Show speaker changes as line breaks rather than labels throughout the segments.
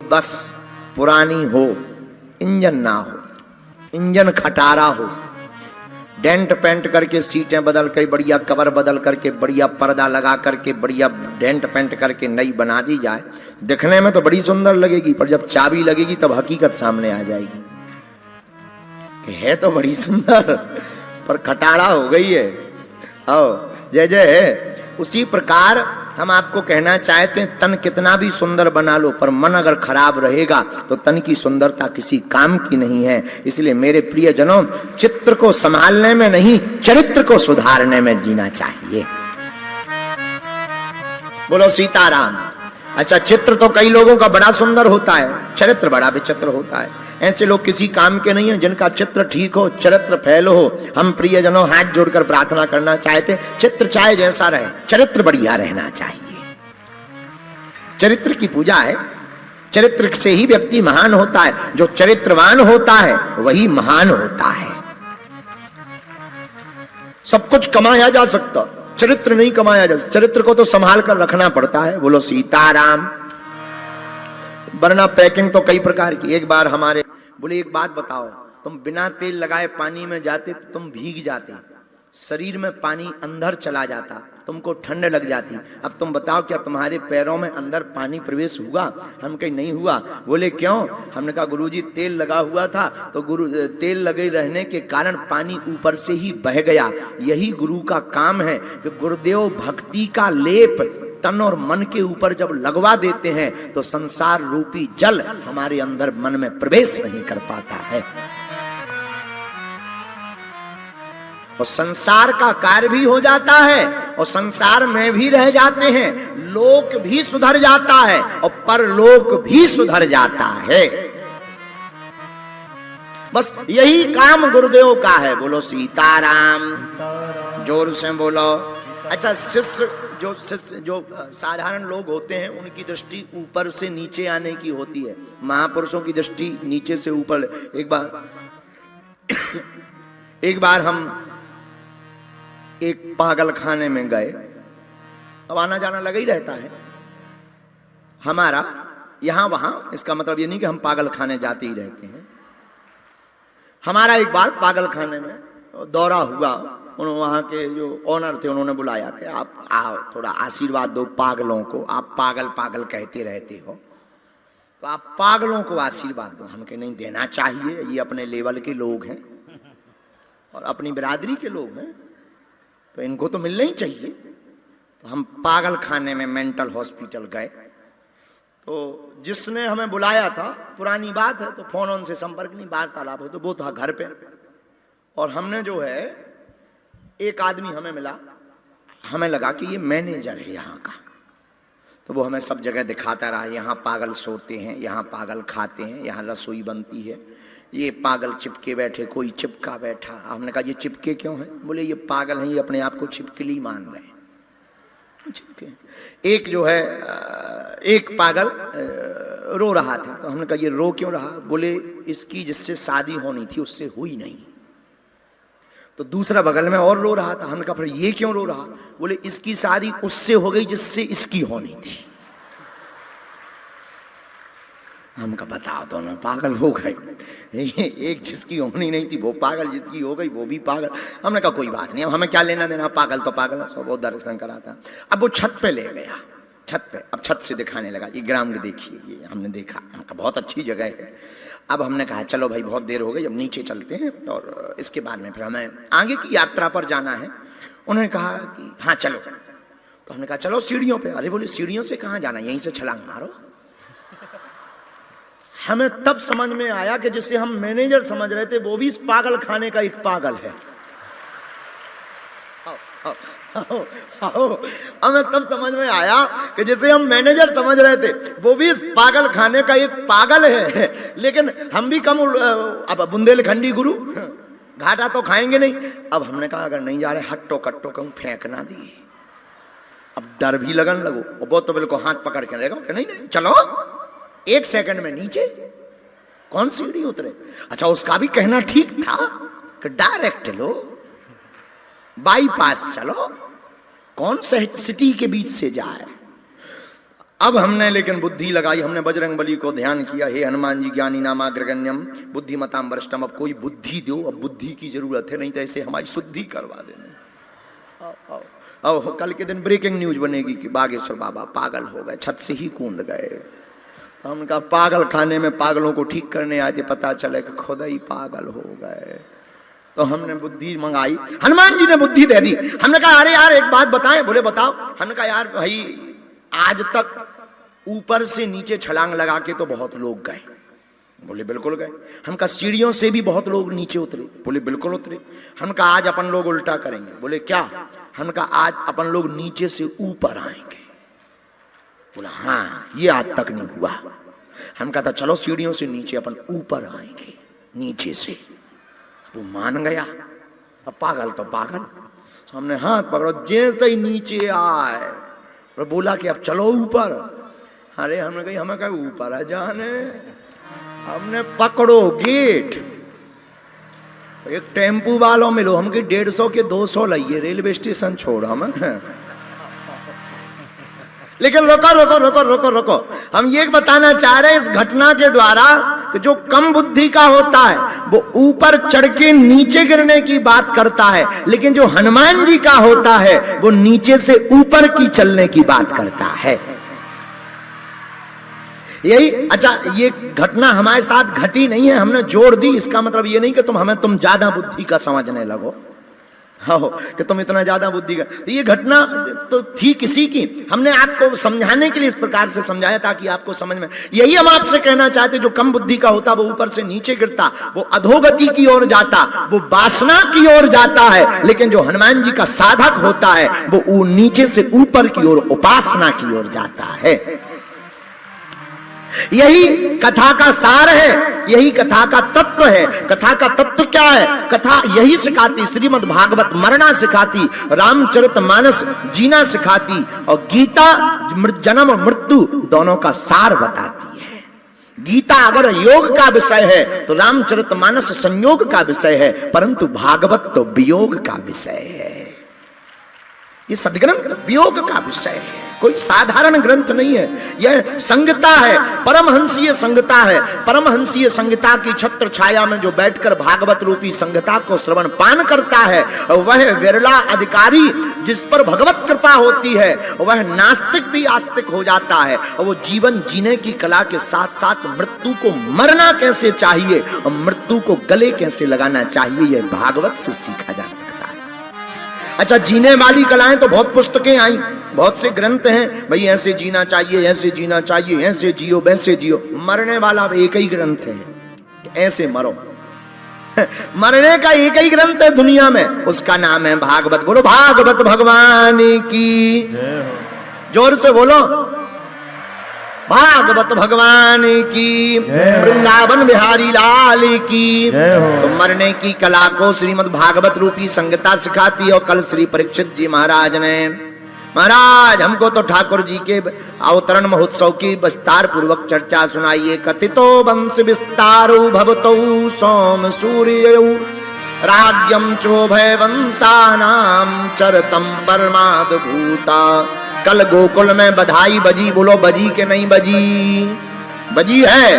बस पुरानी हो, इंजन ना हो, इंजन खटारा हो, डेंट पेंट करके सीटें बदल कर, बढ़िया कवर बदल करके, बढ़िया पर्दा लगा करके, बढ़िया डेंट पेंट करके नई बना दी जाए, दिखने में तो बड़ी सुंदर लगेगी, पर जब चाबी लगेगी तब हकीकत सामने आ जाएगी कि है तो बड़ी सुंदर पर खटारा हो गई है। आओ जय जय है। उसी प्रकार हम आपको कहना चाहते हैं, तन कितना भी सुंदर बना लो, पर मन अगर खराब रहेगा तो तन की सुंदरता किसी काम की नहीं है। इसलिए मेरे प्रियजनों, चित्र को संभालने में नहीं, चरित्र को सुधारने में जीना चाहिए। बोलो सीताराम। अच्छा, चित्र तो कई लोगों का बड़ा सुंदर होता है, चरित्र बड़ा विचित्र होता है। ऐसे लोग किसी काम के नहीं है जिनका चित्र ठीक हो, चरित्र फैल हो। हम प्रियजनों हाथ जोड़कर प्रार्थना करना चाहते, चित्र चाहे जैसा रहे, चरित्र बढ़िया रहना चाहिए। चरित्र की पूजा है, चरित्र से ही व्यक्ति महान होता है। जो चरित्रवान होता है वही महान होता है। सब कुछ कमाया जा सकता, चरित्र नहीं कमाया जा सकता। चरित्र को तो संभाल कर रखना पड़ता है। बोलो सीताराम। वरना पैकिंग तो कई प्रकार की। एक बार हमारे बोले, एक बात बताओ, तुम बिना तेल लगाए पानी में जाते तो तुम भीग जाते, शरीर में पानी अंदर चला जाता, तुमको ठंड लग जाती। अब तुम बताओ क्या तुम्हारे पैरों में अंदर पानी प्रवेश हुआ? हम कहीं नहीं हुआ। बोले क्यों? हमने कहा गुरुजी तेल लगा हुआ था तो तेल लगे रहने के कारण पानी ऊपर से ही बह गया। यही गुरु का काम है कि गुरुदेव भक्ति का लेप तन और मन के ऊपर जब लगवा देते हैं तो संसार रूपी जल हमारे अंदर मन में प्रवेश नहीं कर पाता है, और संसार का कार्य भी हो जाता है और संसार में भी रह जाते हैं। लोक भी सुधर जाता है और परलोक भी सुधर जाता है। बस यही काम गुरुदेव का है। बोलो सीताराम। जोर से बोलो। अच्छा, शिष्य जो साधारण लोग होते हैं उनकी दृष्टि ऊपर से नीचे आने की होती है, महापुरुषों की दृष्टि नीचे से ऊपर। एक बार हम एक पागल खाने में गए। अब आना जाना लगा ही रहता है हमारा यहां वहां, इसका मतलब ये नहीं कि हम पागल खाने जाते ही रहते हैं। हमारा एक बार पागल खाने में दौरा हुआ। वहां के जो ऑनर थे उन्होंने बुलाया कि आप आओ, थोड़ा आशीर्वाद दो पागलों को, आप पागल पागल कहते रहते हो तो आप पागलों को आशीर्वाद दो। हम कहे नहीं, देना चाहिए, ये अपने लेवल के लोग हैं और अपनी बिरादरी के लोग हैं तो इनको तो मिलना ही चाहिए। तो हम पागल खाने में मेंटल हॉस्पिटल गए। तो जिसने हमें बुलाया था, पुरानी बात है तो फोन ऑन से संपर्क नहीं, वार्तालाप है, तो वो था घर पे। और हमने जो है, एक आदमी हमें मिला, हमें लगा कि ये मैनेजर है यहाँ का, तो वो हमें सब जगह दिखाता रहा। यहाँ पागल सोते हैं, यहाँ पागल खाते हैं, यहाँ रसोई बनती है, ये पागल चिपके बैठे, कोई चिपका बैठा। हमने कहा ये चिपके क्यों हैं? बोले ये पागल हैं, ये अपने आप को छिपकली मान रहे हैं, चिपके। एक जो है, एक पागल रो रहा था, तो हमने कहा ये रो क्यों रहा? बोले इसकी जिससे शादी होनी थी उससे हुई नहीं। तो दूसरा बगल में और रो रहा था। हमने कहा फिर ये क्यों रो रहा? बोले इसकी शादी उससे हो गई जिससे इसकी होनी थी। हम कहा बताओ, दोनों पागल हो गए। एक जिसकी होनी नहीं थी वो पागल, जिसकी हो गई वो भी पागल। हमने कहा कोई बात नहीं, अब हमें क्या लेना देना, पागल तो पागल है। वो दर्शन करा था। अब वो छत पे ले गया, छत पे। अब छत से दिखाने लगा, ये ग्राउंड देखिए, ये हमने देखा। हमने कहा बहुत अच्छी जगह है। अब हमने कहा चलो भाई बहुत देर हो गई, अब नीचे चलते हैं और इसके बाद में फिर हमें आगे की यात्रा पर जाना है। उन्होंने कहा कि हाँ चलो। तो हमने कहा चलो सीढ़ियों पे। अरे बोले सीढ़ियों से कहाँ जाना, यहीं से छलांग मारो। हमें तब समझ में आया कि जिसे हम मैनेजर समझ रहे थे वो भी इस पागल खाने का एक पागल है। हमें तब समझ में आया कि जिसे हम मैनेजर समझ रहे थे वो भी इस पागल खाने का एक पागल है। लेकिन हम भी कम, अब बुंदेलखंडी गुरु, घाटा तो खाएंगे नहीं। अब हमने कहा अगर नहीं जा रहे हट्टो कट्टो कहूं फेंक ना दी। अब डर भी लगन लगो, और वो तो बिल्कुल हाथ पकड़ के रहेगा कि नहीं नहीं चलो, एक सेकंड में नीचे। कौन सीढ़ी उतरे? अच्छा उसका भी कहना ठीक था कि डायरेक्ट लो, बाईपास चलो, कौन सा सिटी के बीच से जाए। अब हमने लेकिन बुद्धि लगाई, हमने बजरंगबली को ध्यान किया, हे हनुमान जी ज्ञानी नामाग्रगण्यम बुद्धिमताम वरिष्ठम, अब कोई बुद्धि दो, अब बुद्धि की जरूरत है, नहीं तो ऐसे हमारी शुद्धि करवा देना। अब कल के दिन ब्रेकिंग न्यूज बनेगी कि बागेश्वर बाबा पागल हो गए, छत से ही कूद गए। तो हमने कहा पागल खाने में पागलों को ठीक करने आए थे, पता चले कि खुद ही पागल हो गए। तो हमने बुद्धि मंगाई, हनुमान जी ने बुद्धि दे दी। हमने कहा अरे यार एक बात बताएं, बोले बताओ। हमने कहा यार भाई आज तक ऊपर से नीचे छलांग लगा के तो बहुत लोग गए, बोले बिल्कुल गए। हम कहा सीढ़ियों से भी बहुत लोग नीचे उतरे, बोले बिल्कुल उतरे। हम कहा आज अपन लोग उल्टा करेंगे, बोले क्या। हम कहा आज अपन लोग नीचे से ऊपर आएंगे, बोला हाँ ये आज तक नहीं हुआ। हम कहा था चलो सीढ़ियों से नीचे अपन ऊपर आएंगे नीचे से, वो मान गया। अब पागल तो पागल, हमने हाथ पकड़ो, जैसे ही नीचे आए और बोला कि अब चलो ऊपर। अरे हमने कही हमें कहा ऊपर आ जाने, हमने पकड़ो गेट, एक टेम्पू वालों मिलो, हम के 150 के 200 लाइए, रेलवे स्टेशन छोड़ हमें। लेकिन रोको रोको रोको रोको रोको, हम ये बताना चाह रहे हैं इस घटना के द्वारा कि जो कम बुद्धि का होता है वो ऊपर चढ़ के नीचे गिरने की बात करता है, लेकिन जो हनुमान जी का होता है वो नीचे से ऊपर की चलने की बात करता है। यही अच्छा, ये घटना हमारे साथ घटी नहीं है, हमने जोड़ दी। इसका मतलब ये नहीं कि तुम ज्यादा बुद्धि का समझने लगो, हाँ कि तुम इतना ज्यादा बुद्धि का। तो ये घटना तो थी किसी की, हमने आपको समझाने के लिए इस प्रकार से समझाया ताकि आपको समझ में। यही हम आपसे कहना चाहते, जो कम बुद्धि का होता वो ऊपर से नीचे गिरता, वो अधोगति की ओर जाता, वो वासना की ओर जाता है। लेकिन जो हनुमान जी का साधक होता है वो नीचे से ऊपर की ओर उपासना की ओर जाता है। यही कथा का सार है, यही कथा का तत्व है। कथा का तत्व क्या है? कथा यही सिखाती, श्रीमद् भागवत मरना सिखाती, रामचरितमानस जीना सिखाती, और गीता जन्म और मृत्यु दोनों का सार बताती है। गीता अगर योग का विषय है तो रामचरितमानस संयोग का विषय है, परंतु भागवत तो वियोग का विषय है। ये सदग्रंथ वियोग का विषय है, कोई साधारण ग्रंथ नहीं है। यह संगता है, परमहंसीय संगता है। परमहंसीय संगता की छत्र छाया में जो बैठकर भागवत रूपी संगता को श्रवण पान करता है, वह विरला अधिकारी जिस पर भगवत कृपा होती है, वह नास्तिक भी आस्तिक हो जाता है। और वो जीवन जीने की कला के साथ साथ मृत्यु को मरना कैसे चाहिए और मृत्यु को गले कैसे लगाना चाहिए, यह भागवत से सीखा जा सकता है। अच्छा, जीने वाली कलाएं तो बहुत पुस्तकें आई, बहुत से ग्रंथ हैं, भाई ऐसे जीना चाहिए, ऐसे जीना चाहिए, ऐसे जियो वैसे जियो। मरने वाला एक ही ग्रंथ है, ऐसे मरो। मरने का एक ही ग्रंथ है दुनिया में, उसका नाम है भागवत। बोलो भागवत भगवान की, जोर से बोलो भागवत भगवान की, वृंदावन बिहारी लाल की। तो मरने की कला को श्रीमद् भागवत रूपी संगता सिखाती। और कल श्री परीक्षित जी महाराज ने, महाराज हमको तो ठाकुर जी के अवतरण महोत्सव की विस्तार पूर्वक चर्चा सुनाइए। कथितो वंश विस्तारो भवतो सोम सूर्यौ राज्यम चोभय वंशानाम चरतम परमाद्भुता। कल गोकुल में बधाई बजी, बोलो बजी के नहीं बजी? बजी है।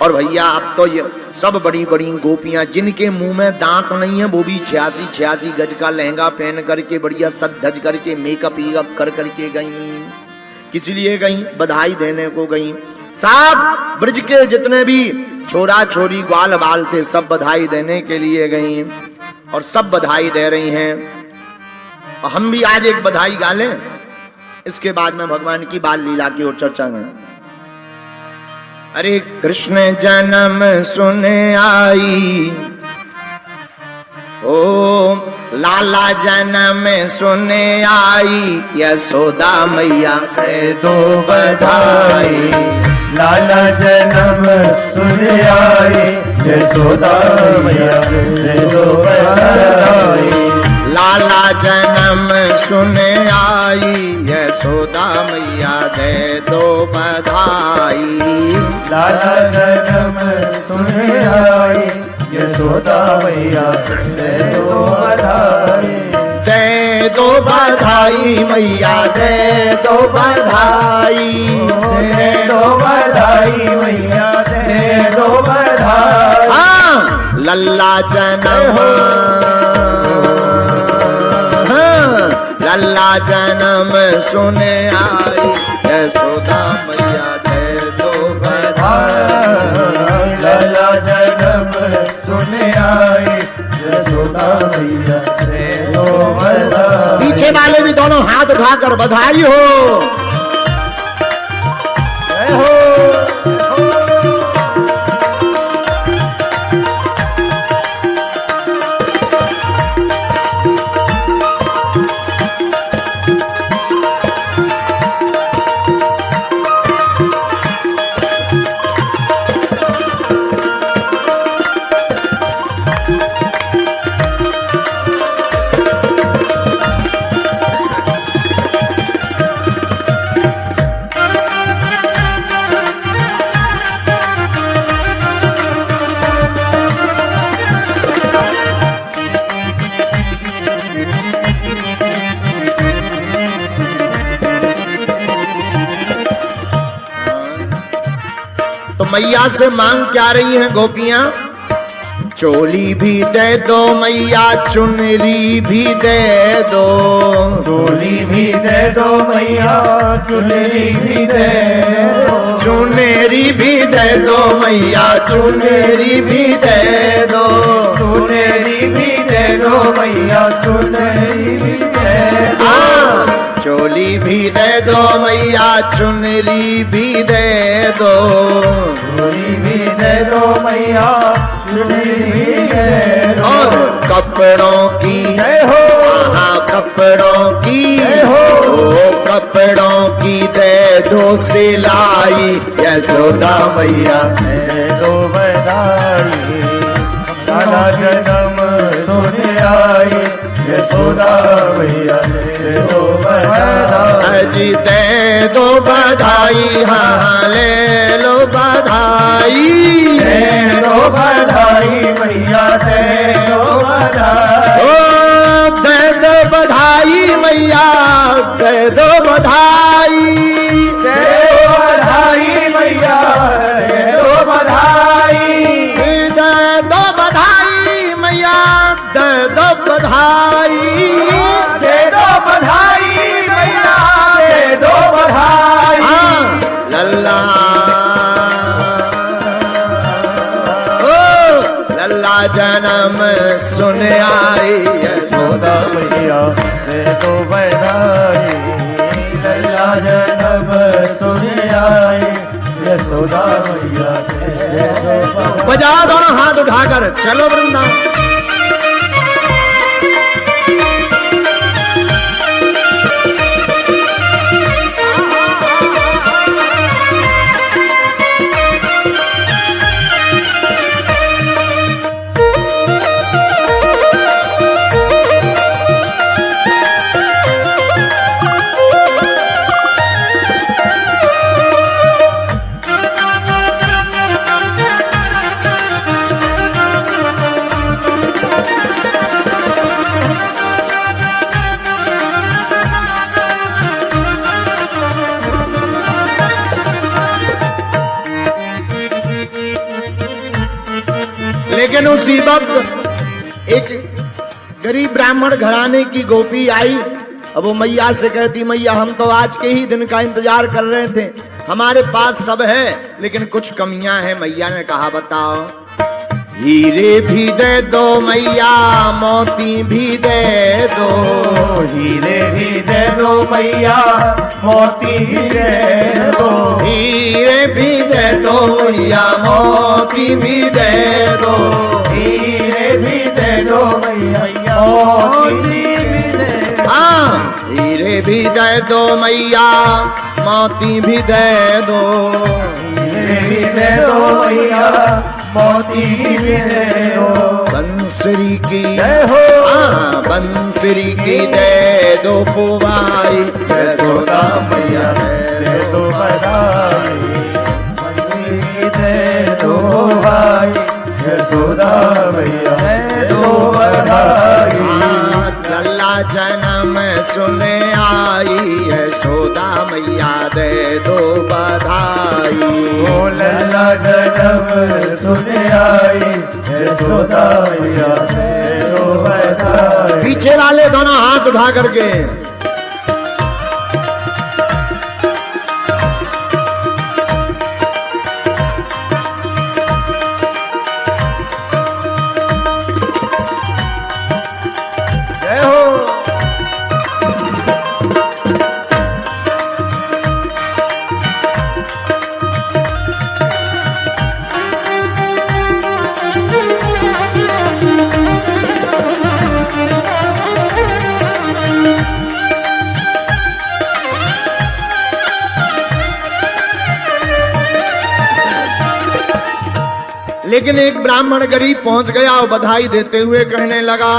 और भैया अब तो ये सब बड़ी बड़ी गोपियां जिनके मुंह में दांत नहीं है, वो भी 86 गज का लहंगा पहन करके बढ़िया सज धज करके मेकअप कर करके गई। किस लिए गई? बधाई देने को गई। सब ब्रज के जितने भी छोरा छोरी ग्वाल बाल थे सब बधाई देने के लिए गई, और सब बधाई दे रही हैं। और हम भी आज एक बधाई गा लें, इसके बाद में भगवान की बाल लीला की ओर चर्चा में। अरे कृष्ण जन्म सुने आई, ओ लाला जन्म सुने आई, यशोदा मैया दे दो बधाई।
लाला जन्म सुने आई, यशोदा मैया दे दो बधाई।
लाला जन्म सुने आई, यशोदा मैया दे दो बधाई।
लाला जन्म सुने आई, यशोदा मैया दे दो बधाई।
दे दो बधाई मैया दे दो बधाई,
दे दो बधाई मैया दे दो बधाई।
हाँ लल्ला जन्म, हाँ लल्ला जन्म सुने आई यशोदा मैया दे दो बधाई।
लल्ला जन्म सुने आई यशोदा मैया दे दो बधाई।
पीछे वाले भी दोनों हाथ उठाकर बधाई हो।
जय हो।
तो मैया से मांग क्या रही हैं गोपियां? चोली भी दे दो मैया, चुनरी भी दे दो,
चोली भी दे दो मैया, चुनरी भी दे दो,
चुनरी भी दे दो मैया, चुनरी भी दे दो,
चुनरी भी दे दो मैया, चुनरी भी दे दो।
चोली भी दे दो मैया, चुनरी भी दे दो,
चोली भी दे दो मैया, चुनरी भी दे दो।
और कपड़ों की
जय हो,
हाँ कपड़ों की
जय हो,
कपड़ों की दे दो सिलाई यशोदा मैया
दे दो बधाई। लाला जन्म सुने आई यशोदा मैया दे दो बधाई।
जी दे दो बधाई, हाँ ले लो बधाई,
दे दो बधाई मैया दे दो बधाई।
ओ दे दो बधाई मैया दे दो बधाई,
दे दो बधाई मैया दे दो बधाई।
दे दो बधाई मैया दे दो बधाई,
दे दो बधाई मैया दे दो बधाई।
लल्ला लल्ला जन्म सुन आई
यशोदा मैया दे दो बधाई। लल्ला जन्म सुने आई यशोदा मैया दे दो बधाई।
बजाओ दोनों हाथ उठाकर चलो वृंदावन। लेकिन उसी वक्त एक गरीब ब्राह्मण घराने की गोपी आई। अब वो मैया से कहती, मैया हम तो आज के ही दिन का इंतजार कर रहे थे, हमारे पास सब है लेकिन कुछ कमियां हैं। मैया ने कहा बताओ। हीरे भी दे दो मैया, मोती भी दे दो,
हीरे भी दे दो मैया, मोती भी दे दो।
हीरे भी दे दो मैया, मोती भी दे दो,
हीरे भी दे दो मैया, मोती भी दे दो।
हाँ हीरे भी दे दो मैया, मोती भी दे दो,
हीरे भी दे दो मैया, मोती भी दे दो।
बंसरी की
जय हो,
हाँ बंसरी की दे दो पुवाई यशोदा मैया
दे दो बधाई। बंसरी दे दो भाई यशोदा मैया दे दो बधाई।
लल्ला
जब सुन आई यशोदा मैया तेरो बधाई।
पीछे वाले दोनों हाथ उठा करके जय हो। लेकिन एक ब्राह्मण गरीब पहुंच गया और बधाई देते हुए कहने लगा,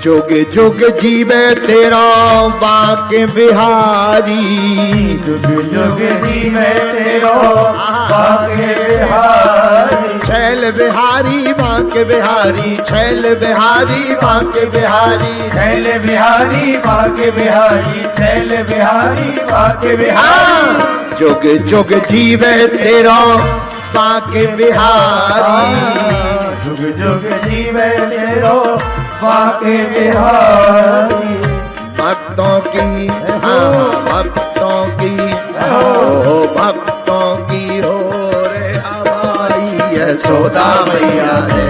जोग जोग जीवे तेरा बाके बिहारी,
जुग जुग जीवे तेरो बाके बिहारी।
छैल बिहारी बाके बिहारी, छैल बिहारी बाके बिहारी,
छैल बिहारी बाके बिहारी, छैल बिहारी बाके बिहारी।
जोग जोग जीवे तेरा बाके बिहारी,
जुग जुग जीवे तेरो बाके बिहारी।
भक्तों की भक्तों की हो, भक्तों की हो रे हमारी यशोदा मैया रे